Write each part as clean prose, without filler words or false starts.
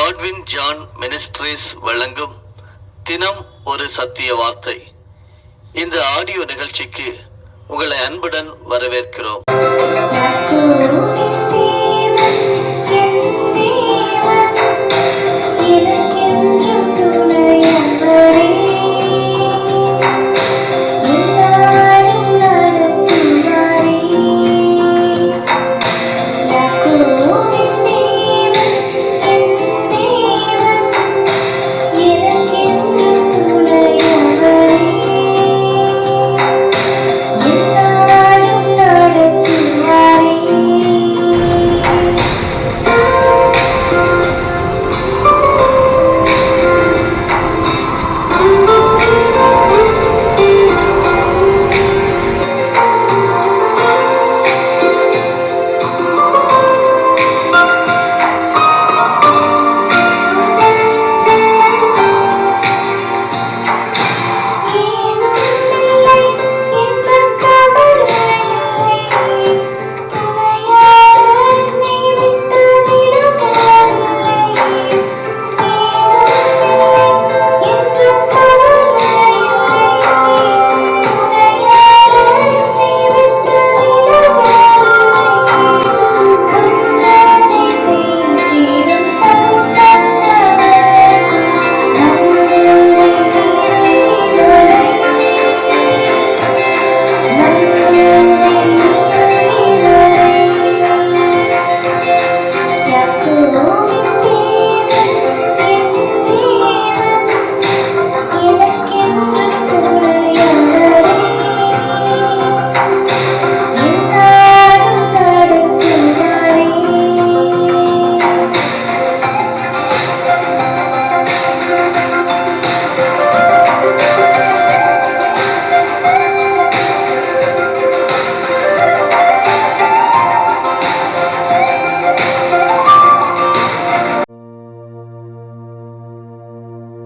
Godwin John ministries வழங்கும் தினம் ஒரு சத்திய வார்த்தை. இந்த ஆடியோ நிகழ்ச்சிக்கு உங்களை அன்புடன் வரவேற்கிறோம்.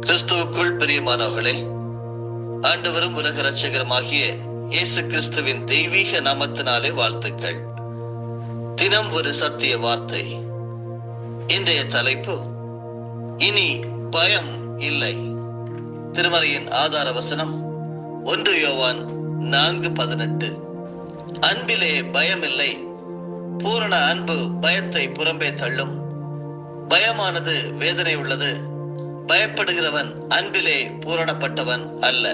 கிறிஸ்துவுக்குள் பிரியமானவர்களே, ஆண்டவரும் உலக இரட்சகருமாகிய இயேசு கிறிஸ்துவின் தெய்வீக நாமத்தினாலே வாழ்த்துக்கள். தினம் ஒரு சத்திய வார்த்தை. இன்றைய தலைப்பு, இனி பயம் இல்லை. திருமறையின் ஆதார வசனம் 1 யோவான் 4:18. அன்பிலே பயம் இல்லை, பூரண அன்பு பயத்தை புறம்பே தள்ளும். பயமானது வேதனை உள்ளது, பயப்படுகிறவன் அன்பிலே பூரணப்பட்டவன் அல்ல.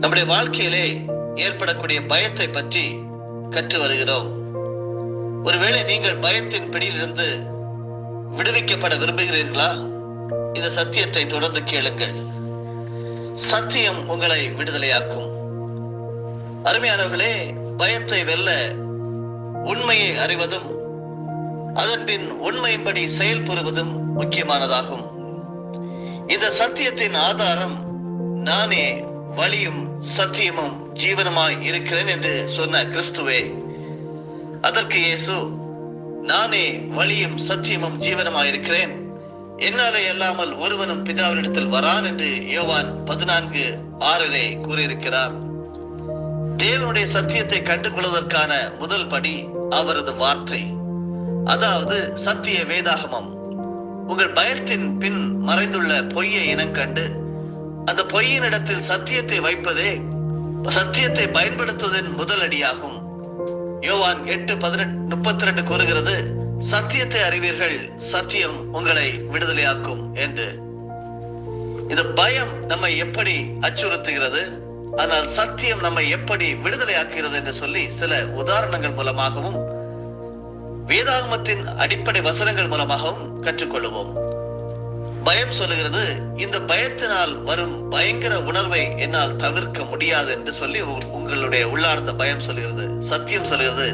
நம்முடைய வாழ்க்கையிலே ஏற்படக்கூடிய பயத்தை பற்றி கற்று வருகிறோம். ஒருவேளை நீங்கள் பயத்தின் பிடியிலிருந்து விடுவிக்கப்பட விரும்புகிறீர்களா? இந்த சத்தியத்தை தொடர்ந்து கேளுங்கள். சத்தியம் உங்களை விடுதலையாக்கும். அருமையானவர்களே, பயத்தை வெல்ல உண்மையை அறிவதும் அதன் பின் உண்மையின்படி செயல்புறுவதும் முக்கியமானதாகும். இந்த சத்தியத்தின் ஆதாரம், நானே வழியும் சத்தியமும் ஜீவனுமாய் இருக்கிறேன் என்று சொன்ன கிறிஸ்துவே. அதற்கு இயேசு, நானே வழியும் சத்தியமும் ஜீவனுமாய் இருக்கிறேன், என்னாலே அல்லாமல் ஒருவனும் பிதாவினிடத்தில் வரான் என்று யோவான் 14:6 கூறியிருக்கிறார். தேவனுடைய சத்தியத்தை கண்டுகொள்வதற்கான முதல் படி அவரது வார்த்தை, அதாவது சத்திய வேதாகமம். உங்கள் பயத்தின் பின் மறைந்துள்ள பொய்யை இனங்கண்டு அந்த பொய்யின் இடத்தில் சத்தியத்தை வைப்பதே சத்தியத்தை பயன்படுத்துவதன் முதல் அடியாகும். யோவான் 8:32 கூறுகிறது, சத்தியத்தை அறிவீர்கள், சத்தியம் உங்களை விடுதலையாக்கும் என்று. இந்த பயம் நம்மை எப்படி அச்சுறுத்துகிறது, ஆனால் சத்தியம் நம்மை எப்படி விடுதலையாக்குகிறது என்று சொல்லி சில உதாரணங்கள் மூலமாகவும் வேதாகமத்தின் அடிப்படை வசனங்கள் மூலமாகவும் கற்றுக்கொள்வோம். பயம் சொல்லுகிறது, இந்த பயத்தினால் வரும் பயங்கர உணர்வை என்னால் தவிர்க்க முடியாது என்று சொல்லி உங்களுடைய உள்ளார்ந்த பயம் சொல்லுகிறது. சத்தியம் சொல்லுகிறது,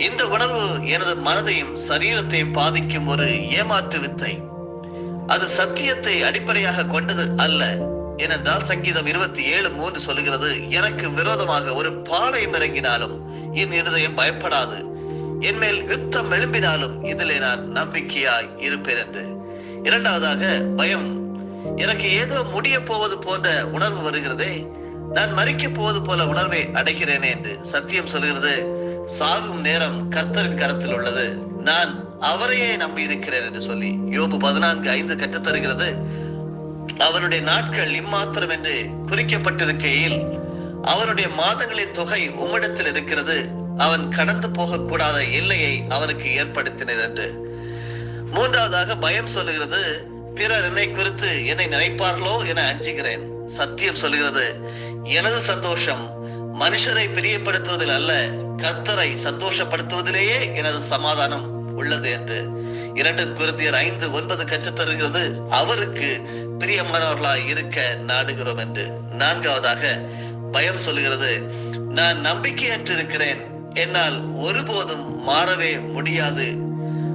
இந்த உணர்வு எனது மனதையும் சரீரத்தையும் பாதிக்கும் ஒரு ஏமாற்று வித்தை, அது சத்தியத்தை அடிப்படையாக கொண்டது அல்ல. ஏனென்றால் சங்கீதம் 27:3 சொல்லுகிறது, எனக்கு விரோதமாக ஒரு பாளையம் இறங்கினாலும் என் இருதயம் பயப்படாது, என் மேல் யுத்தம் எழும்பினாலும் இதிலே நான் நம்பிக்கையாய் இருப்பேன் என்று. இரண்டாவதாக, பயம், எனக்கு ஏதோ முடிய போவது போன்ற உணர்வு வருகிறதே, நான் மரிக்க போவது போல உணர்வை அடைகிறேனே என்று. சத்தியம் சொல்கிறது, சாகும் நேரம் கர்த்தரின் கரத்தில் உள்ளது, நான் அவரையே நம்பி இருக்கிறேன் என்று சொல்லி யோபு 14:5 கற்றுத்தருகிறது. அவனுடைய நாட்கள் இம்மாத்திரம் என்று குறிக்கப்பட்டிருக்கையில் அவனுடைய மாதங்களின் தொகை உம்மிடத்தில் இருக்கிறது. அவன் கடந்து போகக்கூடாத எல்லையை அவனுக்கு ஏற்படுத்தினர் என்று. மூன்றாவதாக பயம் சொல்லுகிறது, பிறர் என்னை குறித்து என்னை நினைப்பார்களோ என அஞ்சுகிறேன். சத்தியம் சொல்லுகிறது, எனது சந்தோஷம் மனுஷரை பிரியப்படுத்துவதில் அல்ல, கர்த்தரை சந்தோஷப்படுத்துவதிலேயே எனது சமாதானம் உள்ளது என்று 2 கொரிந்தியர் 5:9 கற்றுத்தருகிறது. அவருக்கு பிரியமானவர்களாய் இருக்க நாடுகிறோம் என்று. நான்காவதாக பயம் சொல்லுகிறது, நான் நம்பிக்கையற்று இருக்கிறேன், என்னால் ஒருபோதும் மாறவே முடியாது.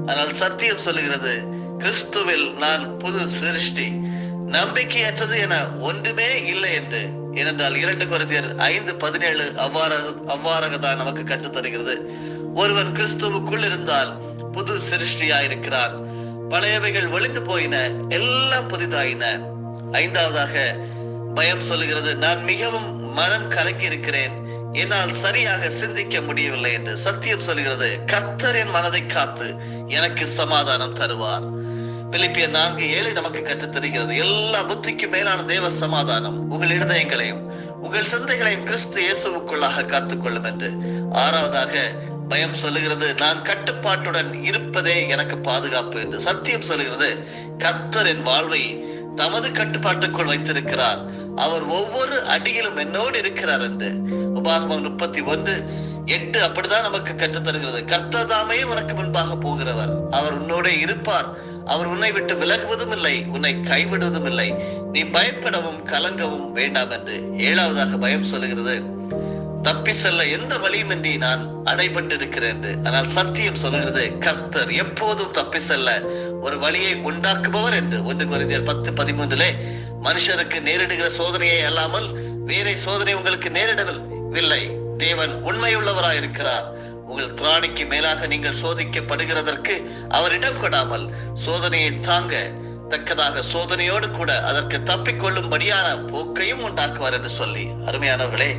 ஆனால் சத்தியம் சொல்லுகிறது, கிறிஸ்துவில் நான் புது சிருஷ்டி, நம்பிக்கையற்றது என ஒன்றுமே இல்லை என்று. ஏனென்றால் 2 கொரிந்தியர் 5:17 அவ்வாறாகத்தான் நமக்கு கற்றுத்தருகிறது. ஒருவன் கிறிஸ்துவுக்குள் இருந்தால் புது சிருஷ்டியாயிருக்கிறான், பழையவைகள் ஒழிந்து போயின, எல்லாம் புதிதாயின. ஐந்தாவதாக பயம் சொல்லுகிறது, நான் மிகவும் மனம் கலங்கி இருக்கிறேன், என்னால் சரியாக சிந்திக்க முடியவில்லை என்று. சத்தியம் சொல்லுகிறது, கர்த்தர் என் மனதை காத்து எனக்கு சமாதானம் தருவார். பிலிப்பியர் 4:7 நமக்கு கற்றுத் தருகிறது, எல்லா புத்திக்கும் மேலான தேவ சமாதானம் உங்கள் இருதயங்களையும் உங்கள் சிந்தைகளையும் கிறிஸ்து இயேசுவுக்குள்ளாக காத்துக்கொள்ளும் என்று. ஆறாவதாக பயம் சொல்லுகிறது, நான் கட்டுப்பாட்டுடன் இருப்பதே எனக்கு பாதுகாப்பு என்று. சத்தியம் சொல்லுகிறது, கர்த்தர் என் வாழ்வை தமது கட்டுப்பாட்டுக்குள் வைத்திருக்கிறார், அவர் ஒவ்வொரு அடியிலும் என்னோடு இருக்கிறார் என்று. உபாகமம் 31:8 அப்படிதான் நமக்கு கற்றுத் தருகிறது. கர்த்தர் தாமே உனக்கு முன்பாக போகிறவர், அவர் உன்னோட இருப்பார், அவர் உன்னை விட்டு விலகுவதும் இல்லை, உன்னை கைவிடுவதும் இல்லை, நீ பயப்படவும் கலங்கவும் வேண்டாம் என்று. ஏழாவதாக பயம் சொல்லுகிறது, தப்பி செல்ல எந்த வழியுமின்றி நான் அடைபட்டு இருக்கிறேன் என்று. ஆனால் சத்தியம் சொல்லுகிறது, கர்த்தர் எப்போதும் தப்பி செல்ல ஒரு வழியை உண்டாக்குபவர் என்று. 1 கொரிந்தியர் 10:13 மனுஷருக்கு நேரிடுகிற சோதனையை அல்லாமல் வேற சோதனை உங்களுக்கு நேரிடவில்லை, தேவன் உண்மையுள்ளவராய் இருக்கிறார், உங்கள் திராணிக்கு மேலாக நீங்கள் சோதிக்கப்படுகிறதற்கு அவர் இடம் கொடாமல் சோதனையை தாங்க தக்கதாக சோதனையோடு கூட அதற்கு தப்பிக்கொள்ளும்படியான போக்கையும் உண்டாக்குவார் என்று சொல்லி. அருமையானவர்களே,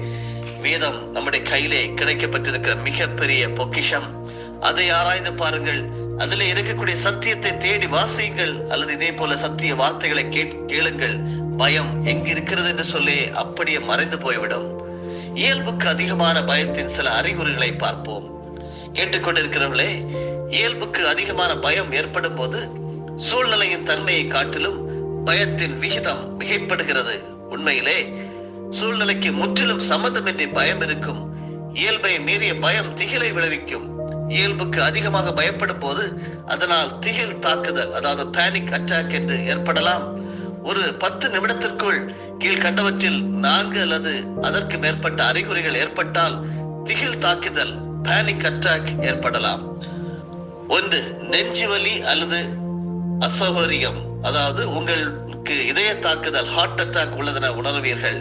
வேதம் நம்முடைய கையிலே கிடைக்கப்பட்டிருக்கிற மிகப்பெரிய பொக்கிஷம். அதை ஆராய்ந்து பாருங்கள், அதிலே இருக்கக்கூடிய சத்தியத்தை தேடி வாசியுங்கள், அல்லது இதே போல சத்திய வார்த்தைகளை கேளுங்கள். பயம் எங்க இருக்கிறது என்று சொல்லி அப்படியே மறைந்து போய்விடும். இயல்புக்கு அதிகமான பயத்தின் சில அறிகுறிகளை பார்ப்போம். கேட்டுக்கொண்டிருக்கிறவர்களே, இயல்புக்கு அதிகமான பயம் ஏற்படும் போது சூழ்நிலையின் தன்மையை காட்டிலும் பயத்தின் விகிதம் மிகைப்படுகிறது. உண்மையிலே சூழ்நிலைக்கு முற்றிலும் சம்மந்தமின்றி பயம் இருக்கும். இயல்பை மீறிய பயம் திகிலை விளைவிக்கும். இயல்புக்கு அதிகமாக பயப்படும் போது அதனால் திகில் தாக்குதல், அதாவது பேனிக் அட்டாக் என்று ஏற்படலாம். ஒரு 10 நிமிடத்திற்குள் கீழ்கண்டவற்றில் 4 அல்லது அதற்கு மேற்பட்ட அறிகுறிகள் ஏற்பட்டால் திகில் தாக்குதல், பேனிக் அட்டாக் ஏற்படலாம். 1. நெஞ்சுவலி அல்லது அசௌகரியம், அதாவது உங்களுக்கு இதய தாக்குதல், ஹார்ட் அட்டாக் உள்ளதென உணர்வீர்கள்.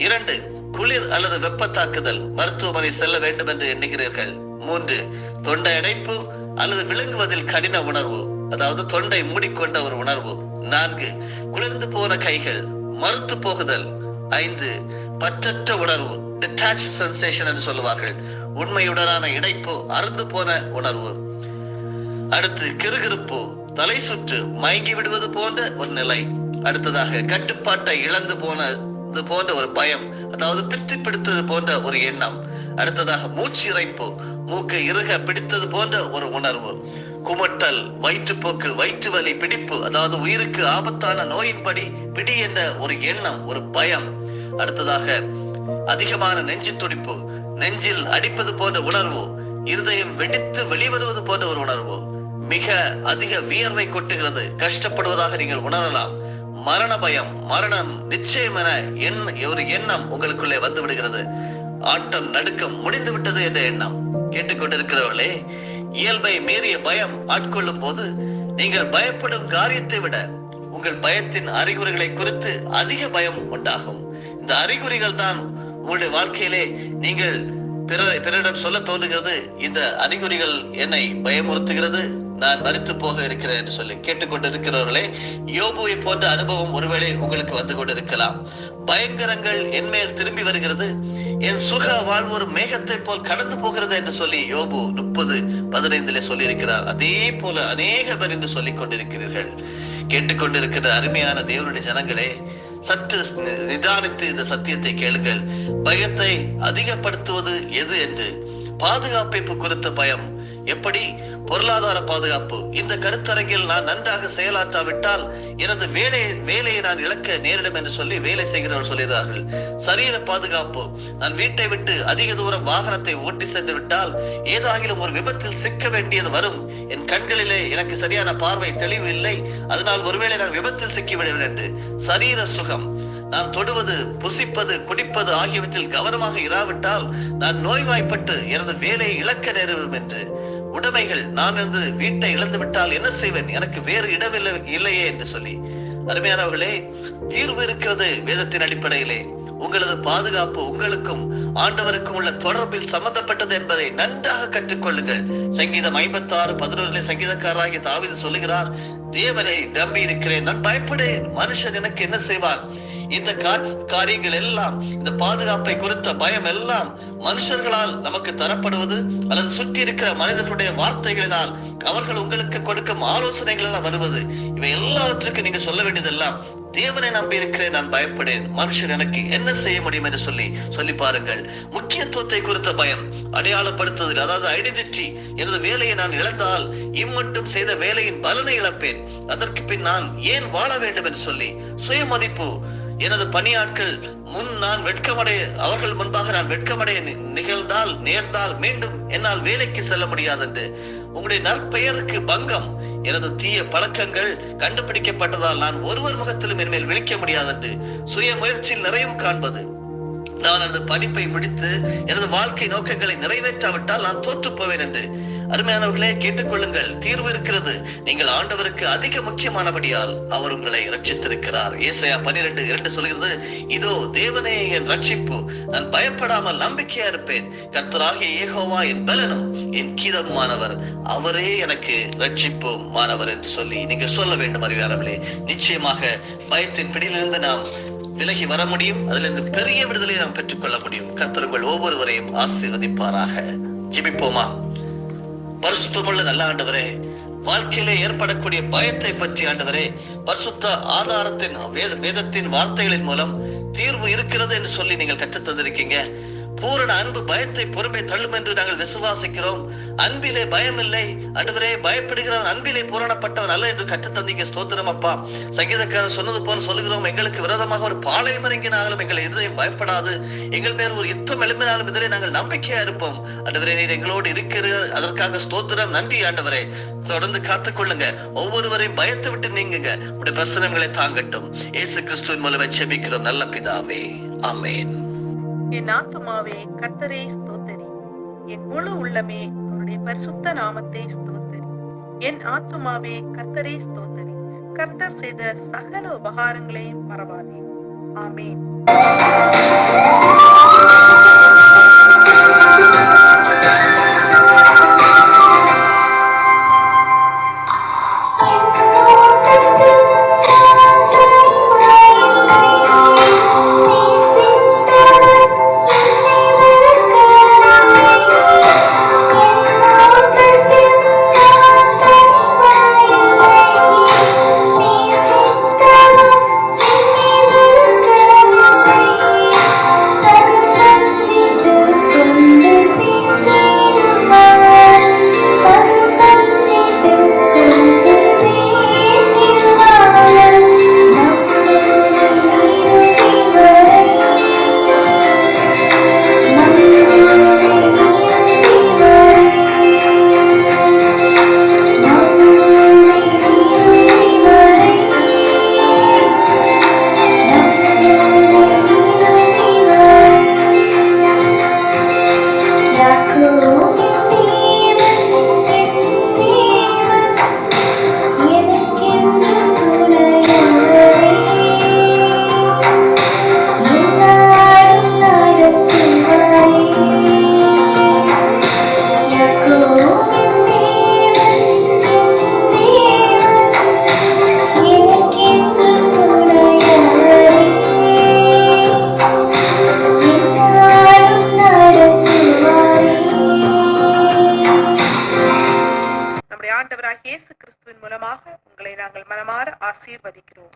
2. குளிர் அல்லது வெப்ப தாக்குதல், மருத்துவமனை செல்ல வேண்டும் என்று எண்ணுகிறீர்கள். 3. தொண்டை அடைப்பு அல்லது விழுங்குவதில் கடின உணர்வு, அதாவது தொண்டை மூடிக்கொண்ட ஒரு உணர்வு. 4. குளிர்ந்து போன கைகள், மறுத்து போகுதல். 5. பற்றற்ற உணர்வு, டிட்டாச் சென்சேஷன் என்று சொல்லுவார்கள், உண்மையுடனான இணைப்பு, அறுந்து போன உணர்வு. அடுத்து கிறுகிறுப்பு, தலை சுற்று, மயங்கி விடுவது போன்ற ஒரு நிலை. அடுத்ததாக கட்டுப்பாட்டை இழந்து போனது போன்ற ஒரு பயம், அதாவது பிடித்து பிடித்தது போன்ற ஒரு எண்ணம். அடுத்ததாக மூச்சு இறைப்பு, மூக்கை இறுக பிடித்தது போன்ற ஒரு உணர்வு. குமட்டல், வயிற்றுப்போக்கு, வயிற்று வலி, பிடிப்பு, அதாவது உயிருக்கு ஆபத்தான நோயின்படி பிடி என்ற ஒரு எண்ணம், ஒரு பயம். அடுத்ததாக அதிகமான நெஞ்சு துடிப்பு, நெஞ்சில் அடிப்பது போன்ற உணர்வு, இருதயம் வெடித்து வெளிவருவது போன்ற ஒரு உணர்வு. மிக அதிக வியர்வை கொட்டுகிறது, கஷ்டப்படுவதாக நீங்கள் உணரலாம். மரண பயம், மரணம் நிச்சயம் என ஒரு எண்ணம் உங்களுக்குள்ளே வந்து விடுகிறது. ஆட்டம், நடுக்கம், முடிந்து விட்டது என்ற எண்ணம். கேட்டுக்கொண்டிருக்கிறவர்களே, இயல்பை மீறிய பயம் ஆட்கொள்ளும் போது நீங்கள் பயப்படும் காரியத்தை விட உங்கள் பயத்தின் அறிகுறிகளை குறித்து அதிக பயம் உண்டாகும். இந்த அறிகுறிகள் தான் உங்களுடைய வாழ்க்கையிலே நீங்கள் பிறரிடம் சொல்ல தோன்றுகிறது, இந்த அறிகுறிகள் என்னை பயமுறுத்துகிறது, நான் மரித்து போக இருக்கிறேன் என்று சொல்லி. கேட்டுக்கொண்டிருக்கிறவர்களே, யோபுவை போன்ற அனுபவம் ஒருவேளை உங்களுக்கு வந்து கொண்டிருக்கலாம். பயங்கரங்கள் என்மேல் திரும்பி வருகிறது, என் சுக வாழ்வு ஒரு மேகத்தை போல் கடந்து போகிறது என்று சொல்லி யோபு 30:15 சொல்லி இருக்கிறார். அதே போல அநேக பேர் என்று சொல்லிக் கொண்டிருக்கிறீர்கள். கேட்டுக்கொண்டிருக்கிற அருமையான தேவனுடைய ஜனங்களே, சற்று நிதானித்து இந்த சத்தியத்தை கேளுங்கள். பயத்தை அதிகப்படுத்துவது எது என்று, பாதுகாப்பை குறித்த பயம் எப்படி? பொருளாதார பாதுகாப்பு. இந்த கருத்தரங்கில் நான் நன்றாக செயலாற்றாவிட்டால் எனது வேலையை நான் இழக்க நேரிடும் என்று சொல்லி வேலை செய்கிறவர்கள் சொல்கிறார்கள். சரீர பாதுகாப்பு. நான் வீட்டை விட்டு அதிக தூரம் வாகனத்தை ஓட்டி சென்று விட்டால் ஏதாகிலும் ஒரு விபத்தில் சிக்க வேண்டியது வரும். என் கண்களிலே எனக்கு சரியான பார்வை தெளிவு இல்லை, அதனால் ஒருவேளை நான் விபத்தில் சிக்கிவிடுவேன் என்று. சரீர சுகம். நான் தொடுவது, புசிப்பது, குடிப்பது ஆகியவற்றில் கவனமாக இராவிட்டால் நான் நோய்வாய்ப்பட்டு எனது வேலையை இழக்க நேரிடும் என்று. உடைமைகள். நான் வீட்டை இழந்து விட்டால் என்ன செய்வேன், எனக்கு வேறு இடமில்லை இல்லையே என்று சொல்லி. அருமையானவர்களே, தீர்வு இருக்கிறது வேதத்தின் அடிப்படையிலே. உங்களது பாதுகாப்பு உங்களுக்கும் ஆண்டவருக்கும் உள்ள தொடர்பில் சம்பந்தப்பட்டது என்பதை நன்றாக கற்றுக்கொள்ளுங்கள். சங்கீதம் 56:11 சங்கீதக்காரராகிய தாவீது சொல்லுகிறார், தேவனை நம்பி இருக்கிறேன், நான் பயப்படேன், மனுஷன் எனக்கு என்ன செய்வான்? இந்த காரியங்கள் எல்லாம், இந்த பாதுகாப்பை குறித்த பயம் எல்லாம் மனுஷர்களால் நமக்கு தரப்படுவது அல்லது சுற்றி இருக்கிற மனிதர்களுடைய வார்த்தைகளினால் அவர்கள் உங்களுக்கு கொடுக்கும் ஆலோசனைகள் வருவது. இவை எல்லாவற்றுக்கும் நீங்க சொல்ல வேண்டியதெல்லாம், தேவனை நம்பி இருக்கிறேன், நான் பயப்படேன், மனுஷன் எனக்கு என்ன செய்ய முடியும் என்று சொல்லி பாருங்கள். முக்கியத்துவத்தை குறித்த பயம், அடையாளப்படுத்துதல், அதாவது ஐடென்டிட்டி. எனது வேலையை நான் இழந்தால் இம்மட்டும் செய்த வேலையின் பலனை இழப்பேன், அதற்கு பின் நான் ஏன் வாழ வேண்டும் என்று சொல்லி. சுயமதிப்பு. எனது பணியாட்கள் முன் நான் வெட்கமடைய, அவர்கள் முன்பாக நான் வெட்கமடைய நேர்ந்தால் மீண்டும் என்னால் வேலைக்கு செல்ல முடியாது என்று. உங்களுடைய நற்பெயருக்கு பங்கம். எனது தீய பழக்கங்கள் கண்டுபிடிக்கப்பட்டதால் நான் ஒருவர் முகத்திலும் என்மேல் விழிக்க முடியாது என்று. சுய முயற்சியில் நிறைவு காண்பது. நான் எனது படிப்பை முடித்து எனது வாழ்க்கை நோக்கங்களை நிறைவேற்றாவிட்டால் நான் தோற்று போவேன் என்று. அருமையானவர்களே, கேட்டுக்கொள்ளுங்கள், தீர்வு இருக்கிறது. நீங்கள் ஆண்டவருக்கு அதிக முக்கியமானபடியால் அவர் உங்களை ரட்சித்திருக்கிறார். ஏசாயா 12:2 சொல்கிறது, இதோ தேவனே என் ரட்சிப்பு, நான் பயப்படாமல் நம்பிக்கையா இருப்பேன். கர்த்தராகிய யெகோவா என் பலனும் என் கீதமானவர், அவரே எனக்கு ரட்சிப்பும் மானவர் என்று சொல்லி நீங்கள் சொல்ல வேண்டும். அறிவியாளர்களே, நிச்சயமாக பயத்தின் பிடியிலிருந்து நாம் விலகி வர முடியும். அதிலிருந்து பெரிய விடுதலை நாம் பெற்றுக்கொள்ள முடியும். கர்த்தர் உங்கள் ஒவ்வொருவரையும் ஆசீர்வதிப்பாராக. ஜெபிப்போமா? பரிசுத்தமுள்ள நல்ல ஆண்டவரே, வாழ்க்கையிலே ஏற்படக்கூடிய பயத்தை பற்றி ஆண்டவரே, பரிசுத்த ஆதாரத்தின் வேதத்தின் வார்த்தைகளின் மூலம் தீர்வு இருக்கிறது என்று சொல்லி நீங்கள் கற்றுத் தந்திருக்கீங்க. பூரண அன்பு பயத்தை பொறுமை தள்ளும் என்று நாங்கள் விசுவாசிக்கிறோம். அன்பிலே பயம் இல்லை ஆண்டவரே, பயப்படுகிறவன் அன்பிலே பூரணப்பட்டவன் அல்ல என்று கற்றுத் தந்தீங்க. ஸ்தோத்திரம் அப்பா. சங்கீதக்காரர் சொன்னது போல சொல்லுகிறோம், எங்களுக்கு விரோதமாக ஒரு பாளையம் இறங்கினாலும் எங்கள் இருதயம் பயப்படாது, எங்கள் பேர் ஒரு யுத்தம் எழுப்பினாலும் இதிலே நாங்கள் நம்பிக்கையா இருப்போம். ஆண்டவரே, நீர் எங்களோடு இருக்கிற அதற்காக ஸ்தோத்திரம், நன்றி ஆண்டவரே. தொடர்ந்து காத்துக்கொள்ளுங்க, ஒவ்வொருவரையும் பயத்தை விட்டு நீங்குங்க, உடைய பிரசனங்களை தாங்கட்டும். இயேசு கிறிஸ்துவின் மூலமே ஜெபிக்கிறோம் நல்ல பிதாவே, ஆமென். என் ஆத்துமாவே கர்த்தரை ஸ்தோத்தரி, என் முழு உள்ளமே அவருடைய பரிசுத்த நாமத்தை ஸ்தோத்தரி. என் ஆத்துமாவே கர்த்தரை ஸ்தோத்தரி, கர்த்தர் செய்த சகல உபகாரங்களையும் மறவாதே. ஆமென். நீ மனதார ஆசீர்வதிக்கிறோம்.